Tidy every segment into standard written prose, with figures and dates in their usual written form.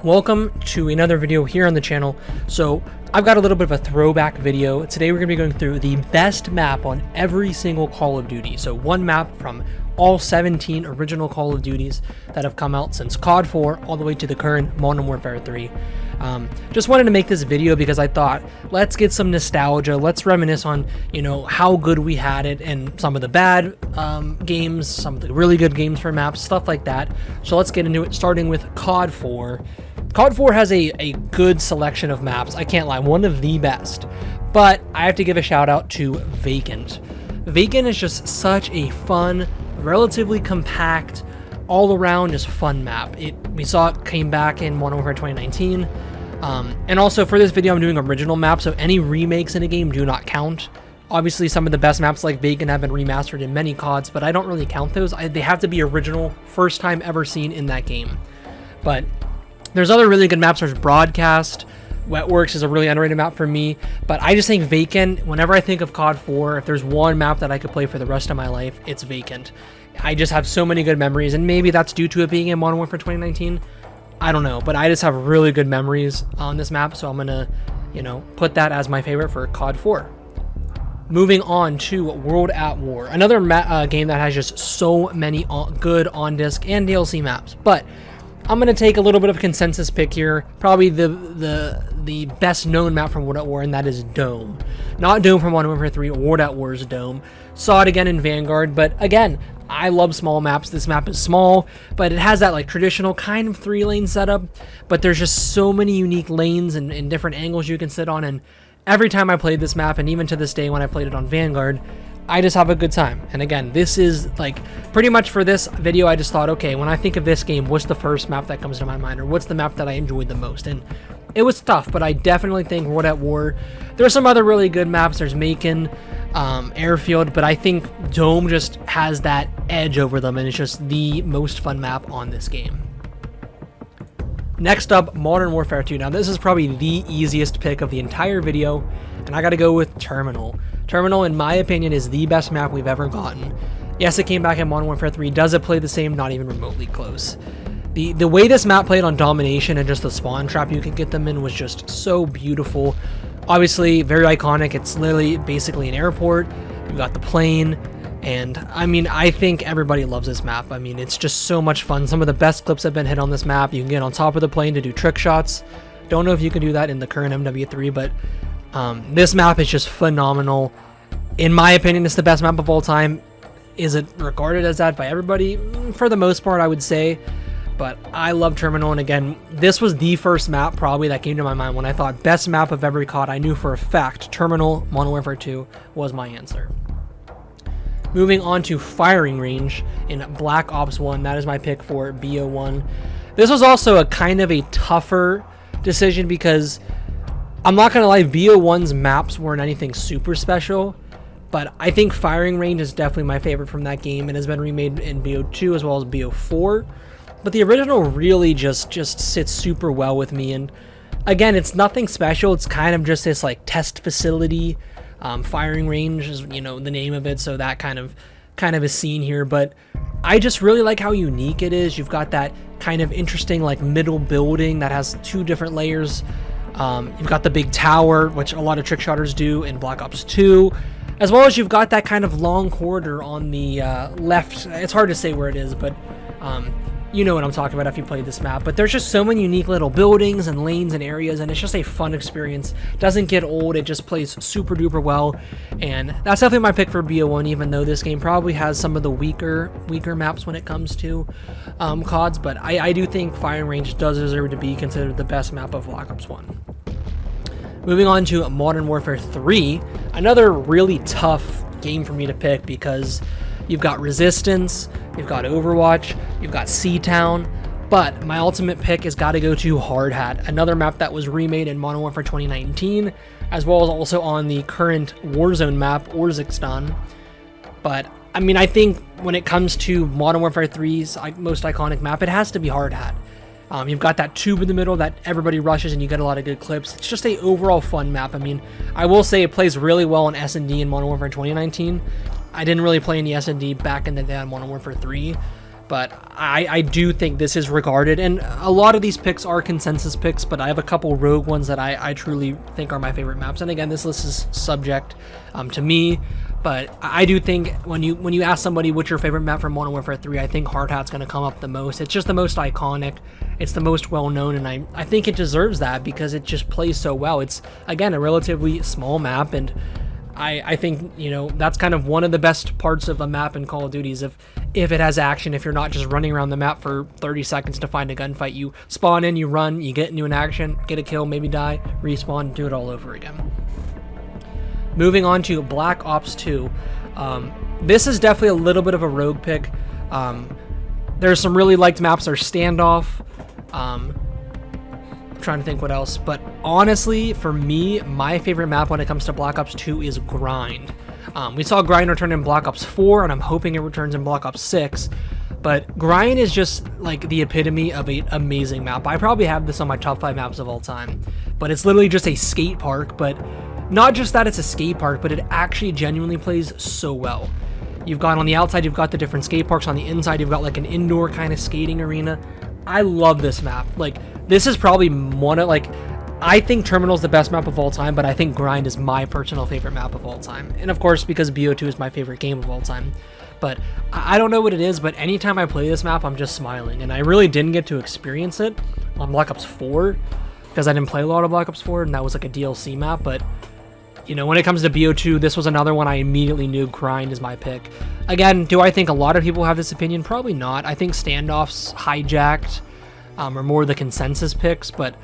Welcome to another video here on the channel. So I've got a little bit of a throwback video. Today we're going to be going through the best map on every single Call of Duty. So one map from all 17 original Call of Duties that have come out since COD 4 all the way to the current Modern Warfare 3. Just wanted to make this video because I thought, let's get some nostalgia, let's reminisce on, how good we had it and some of the bad games, some of the really good games for maps, stuff like that. So let's get into it, starting with COD 4. COD 4 has a good selection of maps, I can't lie, one of the best. But I have to give a shout out to Vacant. Vacant is just such a fun, relatively compact, all around just fun map. We saw it came back in Modern Warfare 2019. And also for this video I'm doing original maps, so any remakes in a game do not count. Obviously some of the best maps like Vacant have been remastered in many CODs, but I don't really count those. They have to be original, first time ever seen in that game. But there's other really good maps. There's Broadcast. Wetworks is a really underrated map for me, but I just think Vacant, whenever I think of COD 4, if there's one map that I could play for the rest of my life, it's Vacant. I just have so many good memories, and maybe that's due to it being in Modern Warfare 2019. I don't know, but I just have really good memories on this map, so I'm gonna, put that as my favorite for COD 4. Moving on to World at War, another game that has just so many good on-disc and DLC maps, but I'm going to take a little bit of a consensus pick here. Probably the best known map from World at War, and that is Dome. Not Dome from Modern Warfare 3, World at War's Dome. Saw it again in Vanguard, but again, I love small maps. This map is small, but it has that traditional kind of 3-lane setup, but there's just so many unique lanes and different angles you can sit on, and every time I played this map, and even to this day when I played it on Vanguard, I just have a good time. And again, this is pretty much for this video, I just thought, okay, when I think of this game, what's the first map that comes to my mind, or what's the map that I enjoyed the most? And it was tough, but I definitely think World at War. There's some other really good maps. There's Macon, Airfield, but I think Dome just has that edge over them, and it's just the most fun map on this game. Next up, Modern Warfare 2. Now, this is probably the easiest pick of the entire video, and I gotta go with Terminal. Terminal, in my opinion, is the best map we've ever gotten. Yes, it came back in Modern Warfare 3. Does it play the same? Not even remotely close. The way this map played on Domination and just the spawn trap you could get them in was just so beautiful. Obviously, very iconic. It's literally basically an airport. You got the plane. And, I think everybody loves this map. It's just so much fun. Some of the best clips have been hit on this map. You can get on top of the plane to do trick shots. Don't know if you can do that in the current MW3, but this map is just phenomenal. In my opinion, it's the best map of all time. Is it regarded as that by everybody? For the most part, I would say. But I love Terminal, and again, this was the first map probably that came to my mind when I thought best map of every COD. I knew for a fact Terminal, Modern Warfare 2 was my answer. Moving on to Firing Range in Black Ops 1. That is my pick for BO1. This was also a kind of a tougher decision because I'm not going to lie, BO1's maps weren't anything super special, but I think Firing Range is definitely my favorite from that game and has been remade in BO2 as well as BO4. But the original really just sits super well with me, and again, it's nothing special. It's kind of just this test facility. Firing Range is the name of it, so that kind of is seen here, but I just really like how unique it is. You've got that kind of interesting middle building that has two different layers. You've got the big tower, which a lot of trick shotters do in Black Ops 2, as well as you've got that kind of long corridor on the left. It's hard to say where it is, but you know what I'm talking about if you played this map. But there's just so many unique little buildings and lanes and areas, and it's just a fun experience. Doesn't get old. It just plays super duper well, and that's definitely my pick for BO1, even though this game probably has some of the weaker maps when it comes to CODs, but I do think Firing Range does deserve to be considered the best map of Black Ops 1. Moving on to Modern Warfare 3, another really tough game for me to pick because you've got Resistance, you've got Overwatch, you've got Seatown, but my ultimate pick has got to go to Hard Hat, another map that was remade in Modern Warfare 2019, as well as also on the current Warzone map, Urzikstan. But, I think when it comes to Modern Warfare 3's most iconic map, it has to be Hard Hat. You've got that tube in the middle that everybody rushes and you get a lot of good clips. It's just a overall fun map. I will say it plays really well on S&D in Modern Warfare 2019. I didn't really play any S&D back in the day on Modern Warfare 3, but I do think this is regarded, and a lot of these picks are consensus picks, but I have a couple rogue ones that I truly think are my favorite maps. And again, this list is subject to me, but I do think when you ask somebody what's your favorite map from Modern Warfare 3, I think Hard Hat's going to come up the most. It's just the most iconic, it's the most well-known, and I think it deserves that because it just plays so well. It's, again, a relatively small map, and I think, you know, that's kind of one of the best parts of a map in Call of Duty is if it has action, if you're not just running around the map for 30 seconds to find a gunfight. You spawn in, you run, you get into an action, get a kill, maybe die, respawn, do it all over again. Moving on to Black Ops 2. This is definitely a little bit of a rogue pick. There's some really liked maps. There's Standoff. I'm trying to think what else, but honestly, for me, my favorite map when it comes to Black Ops 2 is Grind. We saw Grind return in Black Ops 4, and I'm hoping it returns in Black Ops 6, but Grind is just like the epitome of an amazing map. I probably have this on my top 5 maps of all time, but it's literally just a skate park, but not just that it's a skate park, but it actually genuinely plays so well. You've got on the outside, you've got the different skate parks. On the inside, you've got like an indoor kind of skating arena. I love this map. Like, this is probably one of, like, I think Terminal's the best map of all time, but I think Grind is my personal favorite map of all time. And of course, because BO2 is my favorite game of all time. But I don't know what it is, but anytime I play this map, I'm just smiling. And I really didn't get to experience it on Black Ops 4, because I didn't play a lot of Black Ops 4, and that was like a DLC map. But, you know, when it comes to BO2, this was another one I immediately knew Grind is my pick. Again, do I think a lot of people have this opinion? Probably not. I think Standoffs, Hijacked, are more the consensus picks, but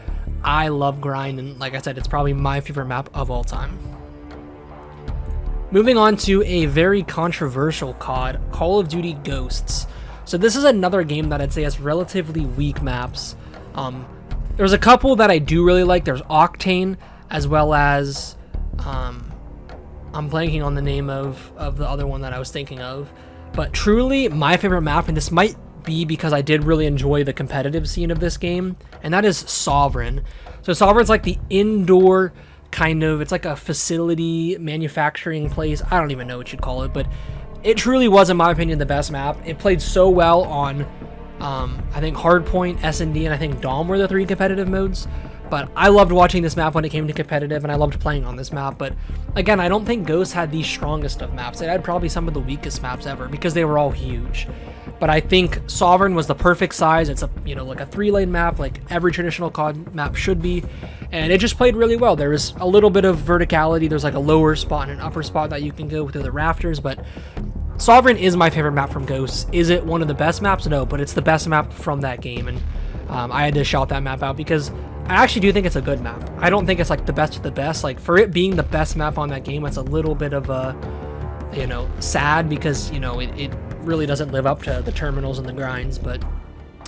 I love Grind, and like I said, it's probably my favorite map of all time. Moving on to a very controversial COD, Call of Duty Ghosts. So this is another game that I'd say has relatively weak maps. There's a couple that I do really like. There's Octane, as well as I'm blanking on the name of the other one that I was thinking of, but truly my favorite map, and this might be because I did really enjoy the competitive scene of this game, and that is Sovereign. So Sovereign's like the indoor kind of, it's like a facility manufacturing place. I don't even know what you'd call it, but it truly was, in my opinion, the best map. It played so well on I think Hardpoint, S&D, and I think Dom were the 3 competitive modes. But I loved watching this map when it came to competitive, and I loved playing on this map. But again, I don't think Ghosts had the strongest of maps. It had probably some of the weakest maps ever because they were all huge. But I think Sovereign was the perfect size. It's a, you know, like a 3-lane map, like every traditional COD map should be, and it just played really well. There was a little bit of verticality. There's like a lower spot and an upper spot that you can go through the rafters, but Sovereign is my favorite map from Ghosts. Is it one of the best maps? No, but it's the best map from that game, and I had to shout that map out because I actually do think it's a good map. I don't think it's like the best of the best. Like, for it being the best map on that game, it's a little bit of a, you know, sad because, you know, it really doesn't live up to the Terminals and the Grinds, but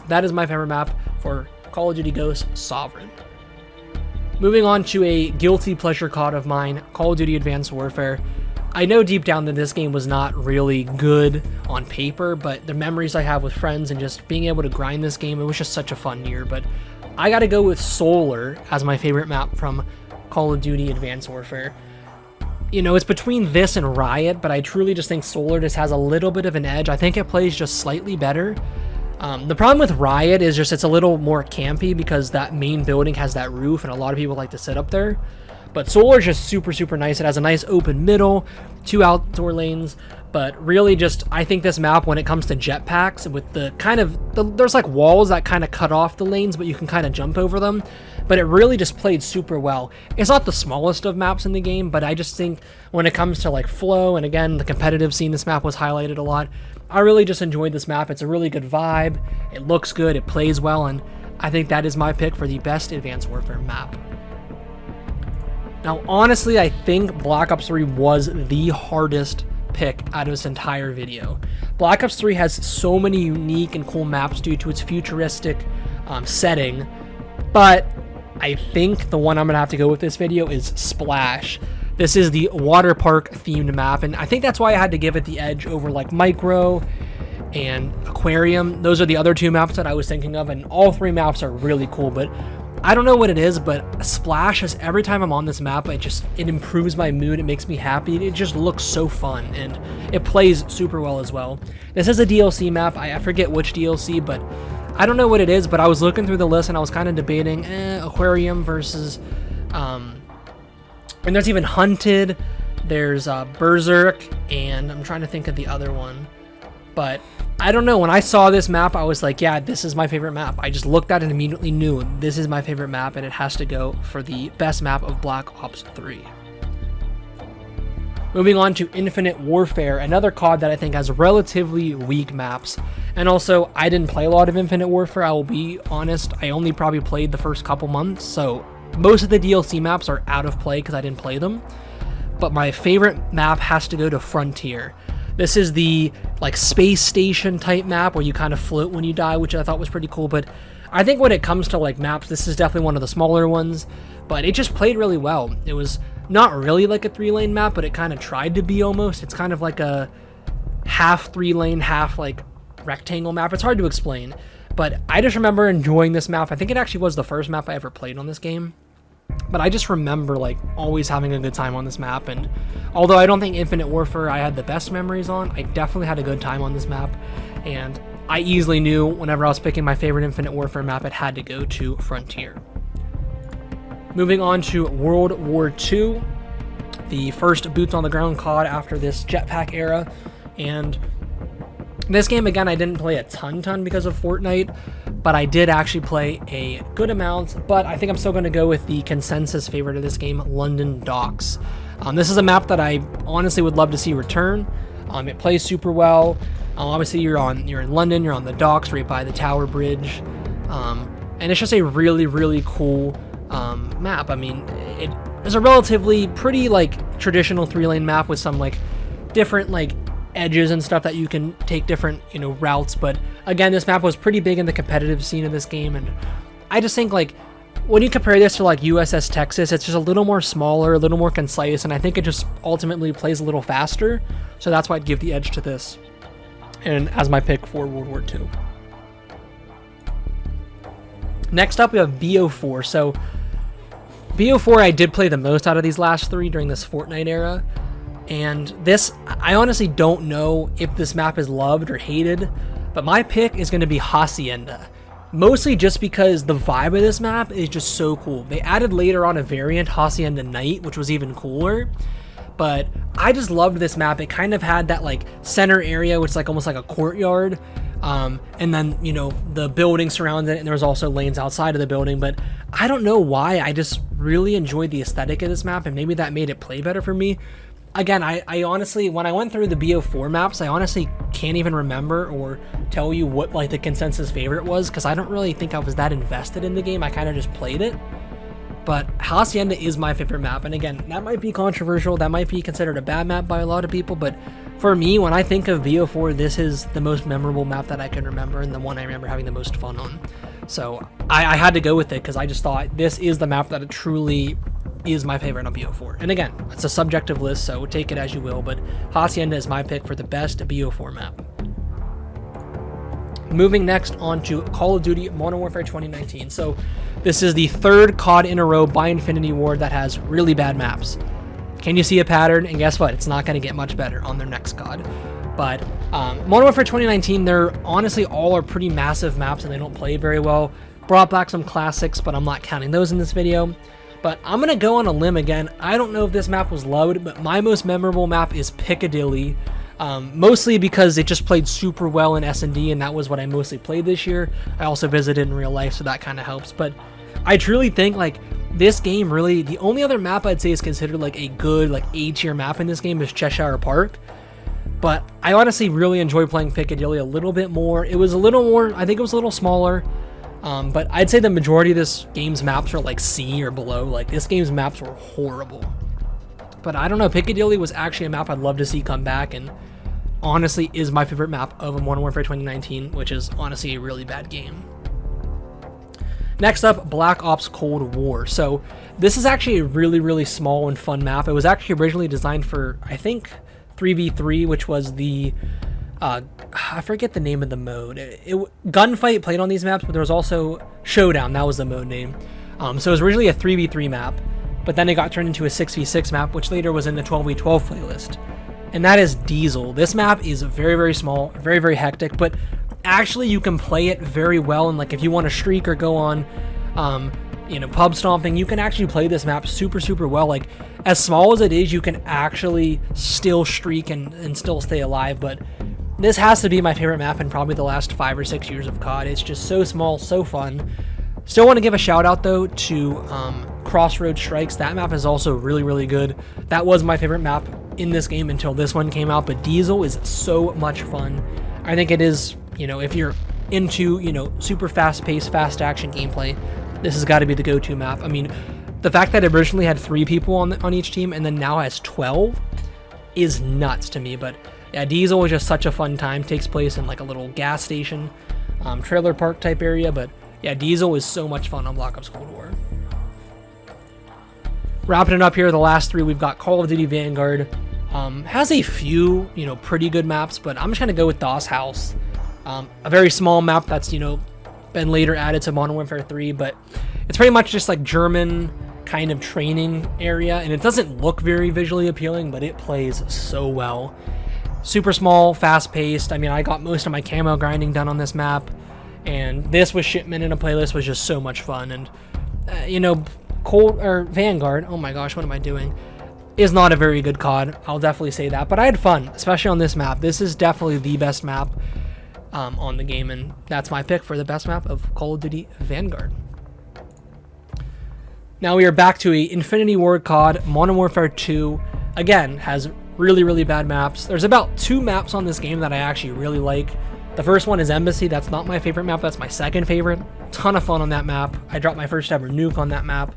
that is my favorite map for Call of Duty Ghosts, Sovereign. Moving on to a guilty pleasure COD of mine, Call of Duty Advanced Warfare. I know deep down that this game was not really good on paper, but the memories I have with friends and just being able to grind this game, it was just such a fun year. But I gotta go with Solar as my favorite map from Call of Duty Advanced Warfare. You know, it's between this and Riot, but I truly just think Solar just has a little bit of an edge. I think it plays just slightly better. The problem with Riot is just it's a little more campy because that main building has that roof, and a lot of people like to sit up there. But Solar is just super, super nice. It has a nice open middle, 2 outdoor lanes, but really just, I think this map, when it comes to jetpacks, with the kind of, there's like walls that kind of cut off the lanes, but you can kind of jump over them, but it really just played super well. It's not the smallest of maps in the game, but I just think when it comes to like flow, and again, the competitive scene, this map was highlighted a lot. I really just enjoyed this map. It's a really good vibe. It looks good. It plays well, and I think that is my pick for the best Advanced Warfare map. Now, honestly, I think Black Ops 3 was the hardest pick out of this entire video. Black Ops 3 has so many unique and cool maps due to its futuristic setting, but I think the one I'm going to have to go with this video is Splash. This is the water park themed map, and I think that's why I had to give it the edge over like Micro and Aquarium. Those are the other 2 maps that I was thinking of, and all 3 maps are really cool, but I don't know what it is, but Splash, is every time I'm on this map, it improves my mood. It makes me happy. It just looks so fun, and it plays super well as well. This is a DLC map. I forget which DLC, but I don't know what it is, but I was looking through the list and I was kind of debating Aquarium versus and there's even Hunted, there's Berserk, and I'm trying to think of the other one. But I don't know, when I saw this map, I was like, yeah, this is my favorite map. I just looked at it and immediately knew this is my favorite map, and it has to go for the best map of Black Ops 3. Moving on to Infinite Warfare, another COD that I think has relatively weak maps. And also, I didn't play a lot of Infinite Warfare, I will be honest. I only probably played the first couple months, so most of the DLC maps are out of play because I didn't play them. But my favorite map has to go to Frontier. This is the like space station type map where you kind of float when you die, which I thought was pretty cool. But I think when it comes to like maps, this is definitely one of the smaller ones, but it just played really well. It was not really like a 3-lane map, but it kind of tried to be almost. It's kind of like a half 3-lane, half like rectangle map. It's hard to explain, but I just remember enjoying this map. I think it actually was the first map I ever played on this game. But I just remember like always having a good time on this map, and although I don't think Infinite Warfare I had the best memories on, I definitely had a good time on this map, and I easily knew whenever I was picking my favorite Infinite Warfare map, it had to go to Frontier. Moving on to World War II, the first boots on the ground COD after this jetpack era, and this game, again, I didn't play a ton because of Fortnite, but I did actually play a good amount, but I think I'm still going to go with the consensus favorite of this game, London Docks. This is a map that I honestly would love to see return. It plays super well. Obviously, you're in London, you're on the docks right by the Tower Bridge, and it's just a really cool map. I mean, it is a relatively pretty like traditional 3-lane map with some like different like edges and stuff that you can take different, you know, routes. But again, this map was pretty big in the competitive scene of this game, and I just think like when you compare this to like USS Texas, it's just a little more smaller, a little more concise, and I think it just ultimately plays a little faster. So that's why I'd give the edge to this, and as my pick for World War II. Next up, we have BO4. So BO4 I did play the most out of these last three during this Fortnite era. And this, I honestly don't know if this map is loved or hated, but my pick is going to be Hacienda. Mostly just because the vibe of this map is just so cool. They added later on a variant, Hacienda Night, which was even cooler. But I just loved this map. It kind of had that like center area, which is like almost like a courtyard. And then, you know, the building surrounded it, and there was also lanes outside of the building. But I don't know why, I just really enjoyed the aesthetic of this map, and maybe that made it play better for me. Again, I honestly, when I went through the BO4 maps, I honestly can't even remember or tell you what like the consensus favorite was, because I don't really think I was that invested in the game. I kind of just played it. But Hacienda is my favorite map, and again, that might be controversial, that might be considered a bad map by a lot of people, but for me, when I think of BO4, this is the most memorable map that I can remember, and the one I remember having the most fun on. So I had to go with it, because I just thought this is the map that it truly is my favorite on BO4. And again, it's a subjective list, so take it as you will, but Hacienda is my pick for the best BO4 map. Moving next on to Call of Duty Modern Warfare 2019. So this is the third COD in a row by Infinity Ward that has really bad maps. Can you see a pattern? And guess what? It's not going to get much better on their next COD. But Modern Warfare 2019, they're honestly all are pretty massive maps, and they don't play very well. Brought back some classics, but I'm not counting those in this video. But I'm going to go on a limb again. I don't know if this map was loved, but my most memorable map is Piccadilly. Mostly because it just played super well in S&D, and that was what I mostly played this year. I also visited in real life, so that kind of helps. But I truly think like this game really, the only other map I'd say is considered like a good like A-tier map in this game is Cheshire Park. But I honestly really enjoy playing Piccadilly a little bit more. It was a little more, I think it was a little smaller. But I'd say the majority of this game's maps are like C or below. Like this game's maps were horrible. But I don't know, Piccadilly was actually a map I'd love to see come back, and honestly is my favorite map of Modern Warfare 2019, which is honestly a really bad game. Next up, Black Ops Cold War. So this is actually a really small and fun map. It was actually originally designed for, I think, 3v3, which was the I forget the name of the mode. Gunfight played on these maps, but there was also Showdown. That was the mode name. So it was originally a 3v3 map, but then it got turned into a 6v6 map, which later was in the 12v12 playlist. And that is Diesel. This map is very, very small, very, very hectic, but actually you can play it very well. And like if you want to streak or go on, you know, pub stomping, you can actually play this map super, super well. Like as small as it is, you can actually still streak and still stay alive. But this has to be my favorite map in probably the last 5 or 6 years of COD. It's just so small, so fun. Still want to give a shout out though to Crossroad Strikes. That map is also really, really good. That was my favorite map in this game until this one came out, but Diesel is so much fun. I think it is, you know, if you're into, you know, super fast-paced, fast-action gameplay, this has got to be the go-to map. I mean, the fact that it originally had 3 people on each team and then now has 12 is nuts to me. But yeah, Diesel is just such a fun time. Takes place in like a little gas station, trailer park type area. But yeah, Diesel is so much fun on Black Ops Cold War. Wrapping it up here, the last 3, we've got Call of Duty Vanguard. Has a few, you know, pretty good maps, but I'm just going to go with Das Haus. A very small map that's, you know, been later added to Modern Warfare 3, but it's pretty much just like German kind of training area, and it doesn't look very visually appealing, but it plays so well. Super small, fast-paced. I mean, I got most of my camo grinding done on this map, and this with Shipment in a playlist was just so much fun. And, you know, Vanguard, oh my gosh, what am I doing? Is not a very good COD. I'll definitely say that, but I had fun, especially on this map. This is definitely the best map on the game, and that's my pick for the best map of Call of Duty Vanguard. Now we are back to a Infinity Ward COD. Modern Warfare 2, again, has really, really bad maps. There's about 2 maps on this game that I actually really like. The first one is Embassy. That's not my favorite map. That's my second favorite. Ton of fun on that map. I dropped my first ever nuke on that map.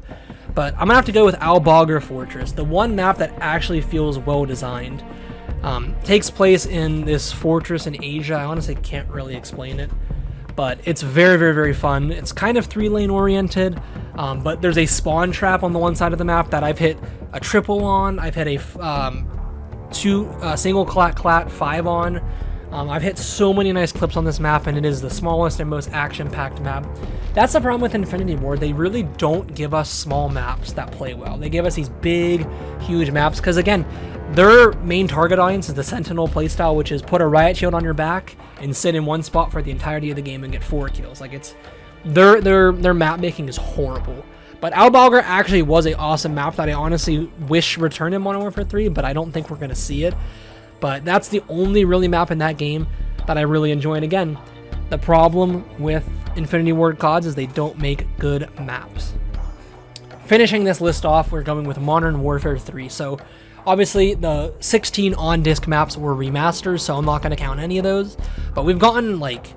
But I'm going to have to go with Al Bagher Fortress, the one map that actually feels well designed. Takes place in this fortress in Asia. I honestly can't really explain it, but it's very, very, very fun. It's kind of 3-lane oriented, but there's a spawn trap on the one side of the map that I've hit a triple on. I've hit a 2 single clat 5 on. I've hit so many nice clips on this map, and it is the smallest and most action-packed map. That's the problem with Infinity Ward. They really don't give us small maps that play well. They give us these big, huge maps, because again, their main target audience is the Sentinel playstyle, which is put a riot shield on your back and sit in one spot for the entirety of the game and get 4 kills. Like, it's their map making is horrible. But Al Bagher actually was an awesome map that I honestly wish returned in Modern Warfare 3, but I don't think we're going to see it. But that's the only really map in that game that I really enjoy. And again, the problem with Infinity Ward CODs is they don't make good maps. Finishing this list off, we're going with Modern Warfare 3. So obviously the 16 on-disc maps were remasters, so I'm not going to count any of those. But we've gotten like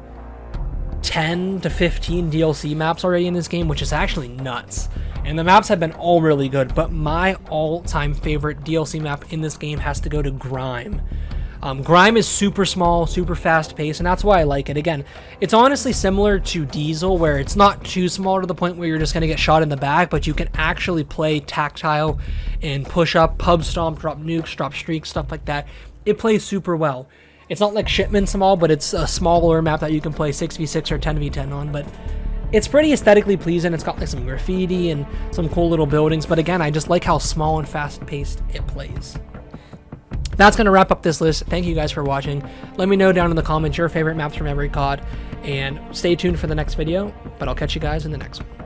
10 to 15 DLC maps already in this game, which is actually nuts. And the maps have been all really good, but my all-time favorite DLC map in this game has to go to Grime. Grime is super small, super fast-paced, and that's why I like it. Again, it's honestly similar to Diesel, where it's not too small to the point where you're just going to get shot in the back, but you can actually play tactile and push up, pub stomp, drop nukes, drop streaks, stuff like that. It plays super well. It's not like Shipment small, but it's a smaller map that you can play 6v6 or 10v10 on, but it's pretty aesthetically pleasing. It's got like some graffiti and some cool little buildings, but again, I just like how small and fast-paced it plays. That's going to wrap up this list. Thank you guys for watching. Let me know down in the comments your favorite maps from every COD, and stay tuned for the next video, but I'll catch you guys in the next one.